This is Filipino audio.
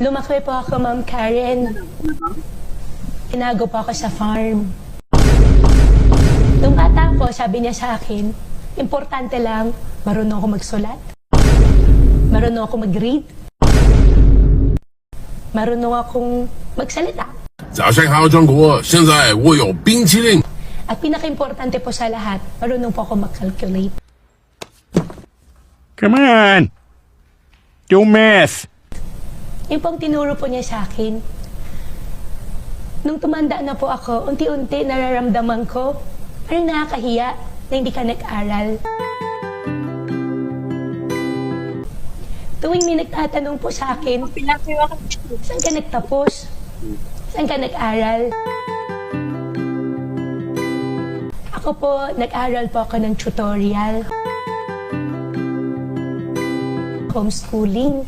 Lumaki po ako, Ma'am Karen. Tinago po ako sa farm. Nung bata ko, sabi niya sa akin, importante lang, marunong ako magsulat, marunong ako mag-read, marunong akong magsalita. 早上好，中国！现在我有冰淇淋。 At pinaka-importante po sa lahat, marunong po ako mag-calculate. Come on! Do math! Yung pong tinuro po niya sa akin. Nung tumanda na po ako, unti-unti nararamdaman ko, parang nakakahiya na hindi ka nag-aral. Tuwing may nagtatanong po sa akin, saan ka nagtapos? Saan ka nag-aral? Ako po, nag-aral po ako ng tutorial. Homeschooling.